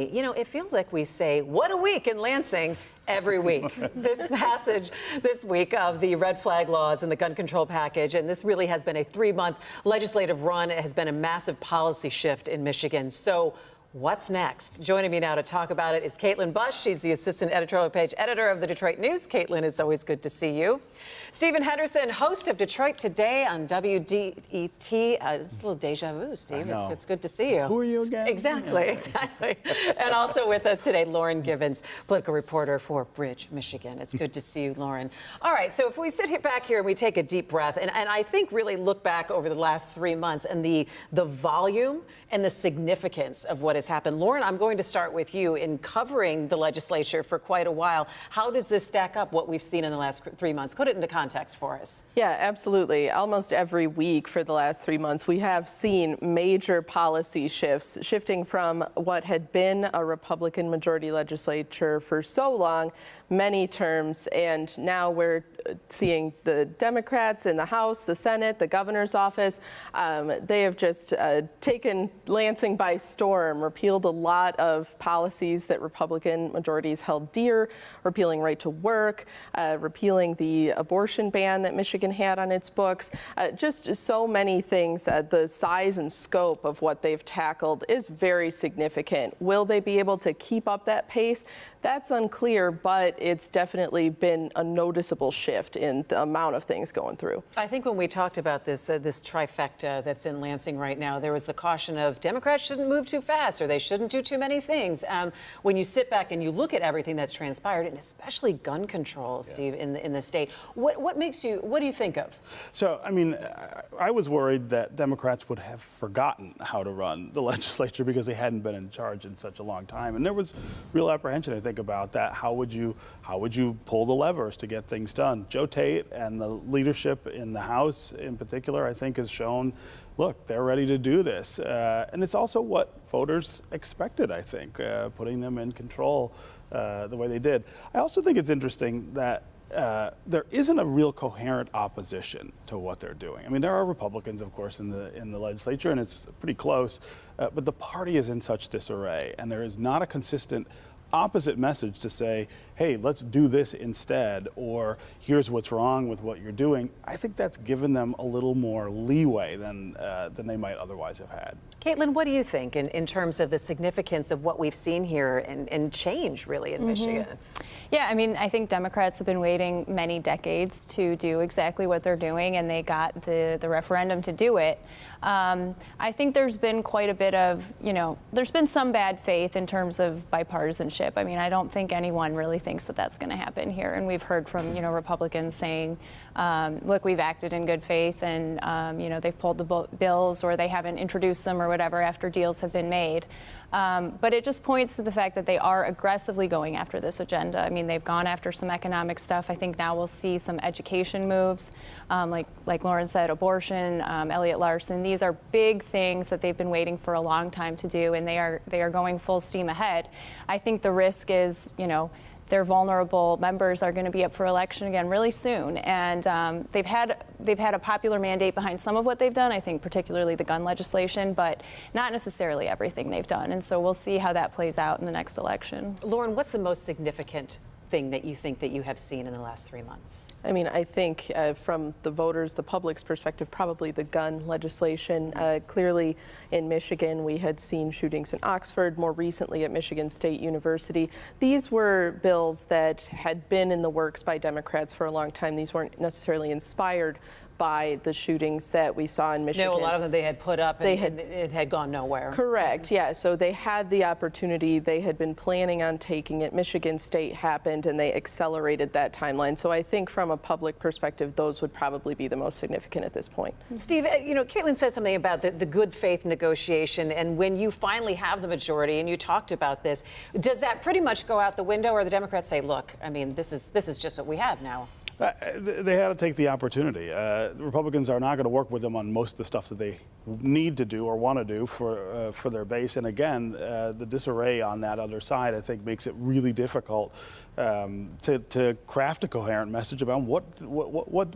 You know, it feels like we say, what a week in Lansing every week. This passage this week of the red flag laws and the gun control package, and this really has been a 3-month legislative run. It has been a massive policy shift in Michigan. So what's next? Joining me now to talk about it is Caitlin Bush. She's the assistant editorial page editor of the Detroit News. Caitlin, it's always good to see you. Stephen Henderson, host of Detroit Today on WDET. It's a little deja vu, Steve. It's good to see you. Who are you again? Exactly. And also with us today, Lauren Givens, political reporter for Bridge, Michigan. It's good to see you, Lauren. All right, so if we sit back here and we take a deep breath, and I think really look back over the last 3 months and the volume and the significance of what has happened. Lauren, I'm going to start with you. In covering the legislature for quite a while, how does this stack up what we've seen in the last 3 months? Put it into context for us. Yeah, absolutely. Almost every week for the last 3 months, we have seen major policy shifts, shifting from what had been a Republican majority legislature for so long, many terms, and now we're seeing the Democrats in the House, the Senate, the governor's office. They have just taken Lansing by storm, repealed a lot of policies that Republican majorities held dear, repealing right to work, repealing the abortion ban that Michigan had on its books. Just so many things. The size and scope of what they've tackled is very significant. Will they be able to keep up that pace? That's unclear, but it's definitely been a noticeable shift in the amount of things going through. I think when we talked about this trifecta that's in Lansing right now, there was the caution of Democrats shouldn't move too fast or they shouldn't do too many things. When you sit back and you look at everything that's transpired, and especially gun control, Steve, in the state, what do you think of? So, I mean, I was worried that Democrats would have forgotten how to run the legislature because they hadn't been in charge in such a long time. And there was real apprehension, I think, about that. How would you pull the levers to get things done? Joe Tate and the leadership in the House in particular, I think, has shown, look, they're ready to do this. And it's also what voters expected, I think, putting them in control the way they did. I also think it's interesting that there isn't a real coherent opposition to what they're doing. I mean, there are Republicans, of course, in the legislature, and it's pretty close, but the party is in such disarray, and there is not a consistent opposite message to say, hey, let's do this instead, or here's what's wrong with what you're doing. I think that's given them a little more leeway than they might otherwise have had. Caitlin, what do you think in terms of the significance of what we've seen here and change, really, in Michigan? Yeah, I mean, I think Democrats have been waiting many decades to do exactly what they're doing, and they got the referendum to do it. I think there's been quite a bit of, there's been some bad faith in terms of bipartisanship. I mean, I don't think anyone really thinks that that's going to happen here. And we've heard from, Republicans saying, look, we've acted in good faith and, they've pulled the bills or they haven't introduced them or whatever after deals have been made. But it just points to the fact that they are aggressively going after this agenda. I mean, they've gone after some economic stuff. I think now we'll see some education moves, like Lauren said, abortion, Elliott Larson. These are big things that they've been waiting for a long time to do, and they are going full steam ahead. I think the risk is, their vulnerable members are going to be up for election again really soon. And they've had a popular mandate behind some of what they've done, I think particularly the gun legislation, but not necessarily everything they've done. And so we'll see how that plays out in the next election. Lauren, what's the most significant thing that you think that you have seen in the last 3 months? I mean, I think from the voters, the public's perspective, probably the gun legislation. Clearly in Michigan, we had seen shootings in Oxford, more recently at Michigan State University. These were bills that had been in the works by Democrats for a long time. These weren't necessarily inspired by the shootings that we saw in Michigan. No, a lot of them they had put up and it had gone nowhere. Correct, yeah. So they had the opportunity. They had been planning on taking it. Michigan State happened and they accelerated that timeline. So I think from a public perspective, those would probably be the most significant at this point. Steve, Caitlin said something about the good faith negotiation, and when you finally have the majority, and you talked about this, does that pretty much go out the window, or the Democrats say, look, I mean, this is just what we have now? They had to take the opportunity. Republicans are not going to work with them on most of the stuff that they need to do or want to do for their base. And again, the disarray on that other side, I think, makes it really difficult to craft a coherent message about what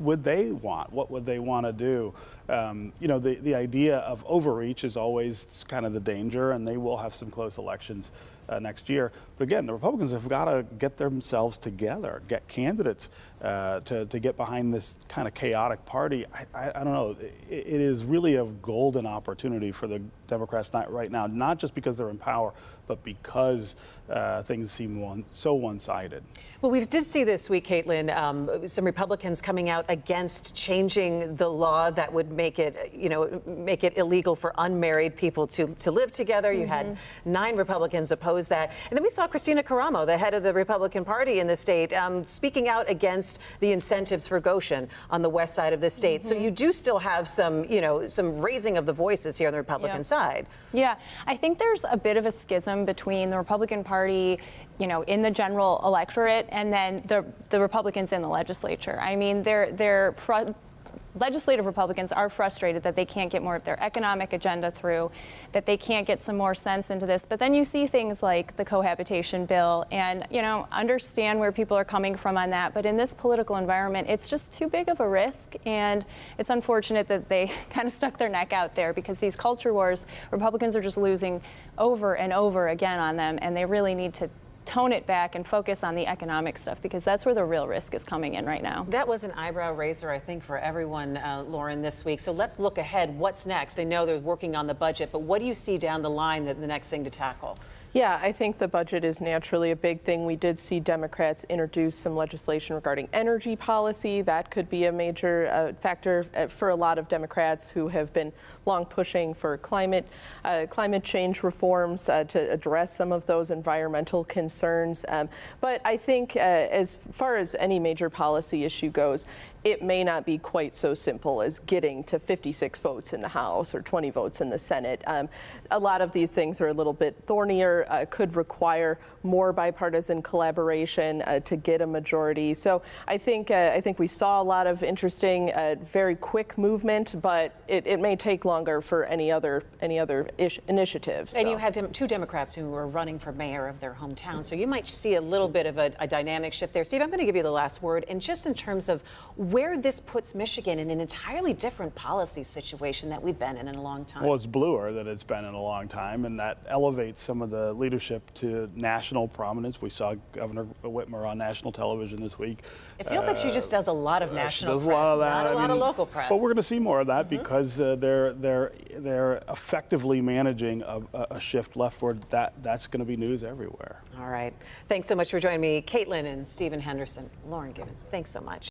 would they want, what would they want to do. You know, the idea of overreach is always kind of the danger, and they will have some close elections next year. But again, the Republicans have got to get themselves together, get candidates to get behind this kind of chaotic party. I don't know. It is really a golden opportunity for the Democrats right now, not just because they're in power, but because things seem so one-sided. Well, we did see this week, Caitlin, some Republicans coming out against changing the law that would make it, make it illegal for unmarried people to live together. You had 9 Republicans oppose that. And then we saw Christina Caramo, the head of the Republican Party in the state, speaking out against the incentives for Goshen on the west side of the state. So you do still have some, some raising of the voices here on the Republican side. Yeah, I think there's a bit of a schism between the Republican Party, in the general electorate, and then the Republicans in the legislature. I mean, legislative Republicans are frustrated that they can't get more of their economic agenda through, that they can't get some more sense into this. But then you see things like the cohabitation bill and, understand where people are coming from on that. But in this political environment, it's just too big of a risk. And it's unfortunate that they kind of stuck their neck out there, because these culture wars, Republicans are just losing over and over again on them. And they really need to tone it back and focus on the economic stuff, because that's where the real risk is coming in right now. That was an eyebrow raiser, I think, for everyone, Lauren, this week. So let's look ahead. What's next? I know they're working on the budget, but what do you see down the line that the next thing to tackle? Yeah, I think the budget is naturally a big thing. We did see Democrats introduce some legislation regarding energy policy. That could be a major factor for a lot of Democrats who have been long pushing for climate change reforms to address some of those environmental concerns. But I think as far as any major policy issue goes, it may not be quite so simple as getting to 56 votes in the House or 20 votes in the Senate. A lot of these things are a little bit thornier, could require more bipartisan collaboration to get a majority. So I think we saw a lot of interesting, very quick movement, but it may take longer for any other initiatives. And you had 2 Democrats who were running for mayor of their hometown, so you might see a little bit of a dynamic shift there. Steve, I'm going to give you the last word, and just in terms of where this puts Michigan in an entirely different policy situation that we've been in a long time. Well, it's bluer than it's been in a long time, and that elevates some of the leadership to national prominence. We saw Governor Whitmer on national television this week. It feels like she just does a lot of national she does press, a lot of that. not a lot of local press. But we're going to see more of that because they're effectively managing a shift leftward. That's going to be news everywhere. All right. Thanks so much for joining me, Caitlin and Stephen Henderson. Lauren Gibbons, thanks so much.